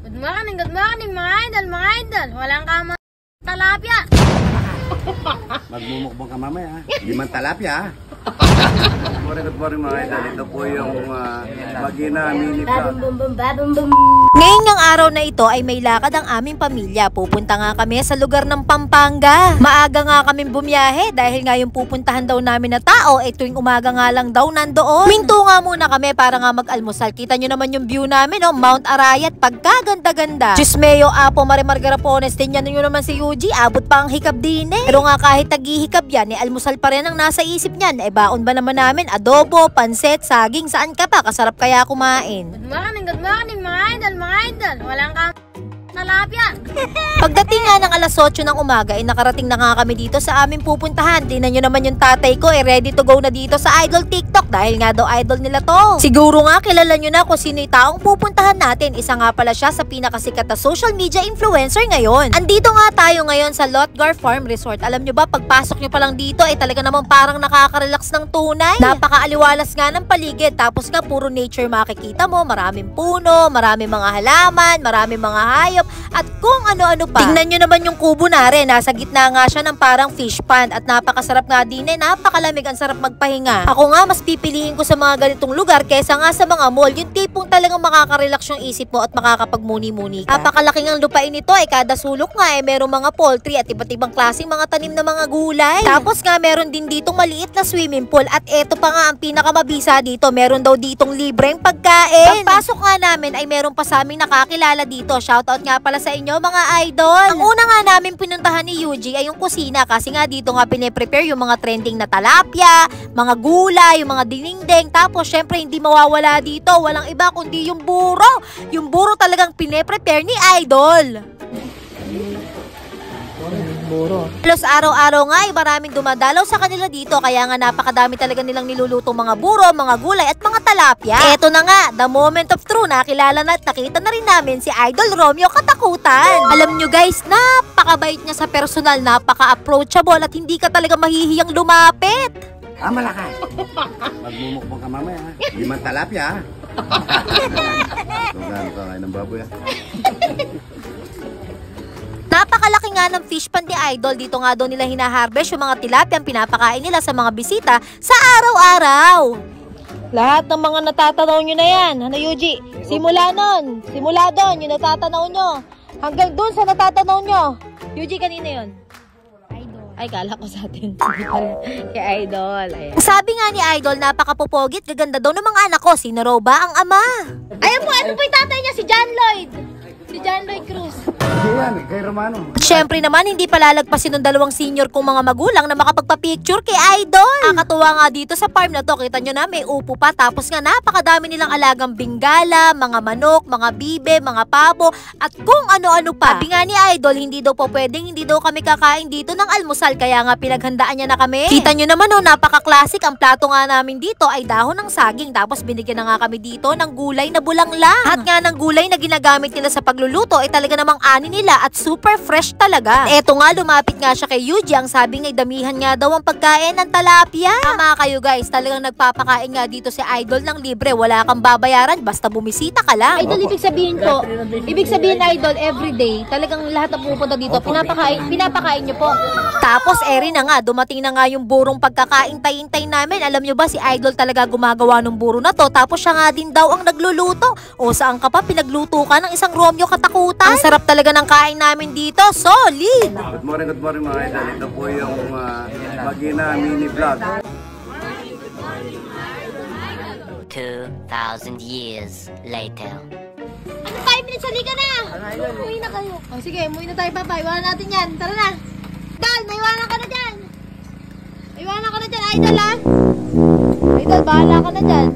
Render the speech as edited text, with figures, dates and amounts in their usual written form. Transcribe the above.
Good morning mga idol, mga idol. Walang kama talapia. Magmumukbang ka mamaya, ha? Hindi man talapia, ha? Good morning mga idol. Ito po yung Magina mini vlog. Ngayong ang araw na ito ay may lakad ang aming pamilya. Pupunta nga kami sa lugar ng Pampanga. Maaga nga kami bumiyahe dahil nga yung pupuntahan daw namin na tao ay tuwing umaga nga lang daw nandoon. Minto nga muna kami para nga mag-almusal. Kita nyo naman yung view namin, oh, Mount Arayat, pagkaganda-ganda. Chismeo, Apo, Marimar Garapones, tingnan nyo naman si Yuji, abot pa ang hikab din eh. Pero nga kahit naghihikab yan, almusal pa rin ang nasa isip niyan. Baon ba naman namin? Adobo, panset, saging, saan ka pa? Kasarap kaya kumain. Good morning mga idol, mga idol. Walang kama talapia. Pagdating nga ng alas 8 ng umaga, nakarating na nga kami dito sa aming pupuntahan. Tingnan nyo naman yung tatay ko, ready to go na dito sa Idol TikTok dahil nga daw idol nila to. Siguro nga kilala nyo na kung sino yung taong pupuntahan natin. Isa nga pala siya sa pinakasikat na social media influencer ngayon. Andito nga tayo ngayon sa Lotgar Farm Resort. Alam nyo ba, pagpasok nyo pa lang dito ay talaga namang parang nakaka-relax ng tunay. Napaka-aliwalas nga ng paligid, tapos nga puro nature makikita mo. Maraming puno, maraming mga halaman, maraming mga hayop, at kung ano-ano pa. Tingnan nyo naman yung kubo na rin. Nasa gitna nga siya ng parang fish pond at napakasarap nga din eh. Napakalamig, ang sarap magpahinga. Ako nga mas pipiliin ko sa mga ganitong lugar kaysa nga sa mga mall. Yung tipong talagang makaka-relax yung isip mo at makakapagmuni-muni ka. Napakalaking ang lupain nito ay kada sulok nga eh merong mga poultry at iba't ibang klaseng mga tanim na mga gulay. Tapos nga meron din ditong maliit na swimming pool at eto pa nga ang pinakamabisa dito. Meron daw ditong libreng pagkain. Pagpasok nga namin ay meron pa sa aming nakakilala dito. Shoutout nga pala sa inyo mga idol. Ang una nga namin pinuntahan ni Yuji ay yung kusina kasi nga dito nga pine-prepare yung mga trending na talapia, mga gulay, yung mga dinengdeng. Tapos syempre hindi mawawala dito, walang iba kundi yung buro. Yung buro talagang pine-prepare ni idol. Plus araw-araw nga ay maraming dumadalaw sa kanila dito, kaya nga napakadami talaga nilang nilulutong mga buro, mga gulay at mga talapia. Eto na nga, the moment of truth, nakilala na at nakita na rin namin si Idol Romeo Katakutan. Alam nyo guys, napakabait niya sa personal, napaka-approachable at hindi ka talaga mahihiyang lumapit. Malakas! Magmumukbang ka mamaya, ha? Hindi man talapia, ha? Tugan ka kayo ng baboy, ha? Napakalaki nga ng fish pond ni Idol. Dito nga daw nila hinaharvest yung mga tilapia ang pinapakain nila sa mga bisita sa araw-araw. Lahat ng mga natatanaw nyo na yan. Ano Yuji? Simula doon, yung natatanaw nyo. Hanggang doon sa natatanaw nyo. Yuji, kanina yun? Idol. Ay, kala ko sa atin. Kay Idol. Ayan. Sabi nga ni Idol, napakapupogit, gaganda daw ng mga anak ko. Sino raw ba ang ama? Ayan po, ano po yung tatay niya? Si John Lloyd. Si John Lloyd Cruz. Hindi yan, kay Romano. At syempre naman, hindi palalagpasin ng dalawang senior kong mga magulang na makapagpa-picture kay Idol. Nakakatuwa nga dito sa farm na to. Kita nyo na, may upo pa. Tapos nga, napakadami nilang alagang bingala, mga manok, mga bibe, mga pabo, at kung ano-ano pa. Sabi nga ni Idol, hindi daw po pwedeng, hindi daw kami kakain dito ng almusal. Kaya nga, pinaghandaan niya na kami. Kita nyo naman, oh, napaka-classic. Ang plato nga namin dito ay dahon ng saging. Tapos binigyan na nga kami dito ng gulay na bulanglang. At nga ng gulay na ginagamit nila sa pagluluto ay talaga namang ani nila at super fresh talaga. Eto nga, lumapit nga siya kay Yuji. Ang sabi nga, damihan nga daw ang pagkain ng talapia. Tama kayo guys, talagang nagpapakain nga dito si Idol ng libre. Wala kang babayaran, basta bumisita ka lang. Idol, ibig sabihin po, Idol, everyday, talagang lahat na pupunta dito, pinapakain nyo po. Tapos, eri na nga, dumating na nga yung burong pagkakaintay-intay namin. Alam nyo ba, si Idol talaga gumagawa ng buro na to. Tapos siya nga din daw ang nagluluto. O saan ka pa, pinagluto ka ng isang Romeo Katakutan. Ang sarap talaga ng kain namin dito, solid! Good morning mga idol. Ito po yung Magina mini vlog. 2,000 years later. 5 minutes, halika na! Umuwi na kayo. O sige, umuwi na tayo, papa. Iwanan natin yan. Tara na! Idol, maiwanan ka na dyan! Maiwanan ka na dyan, Idol, ha? Idol, bahala ka na dyan.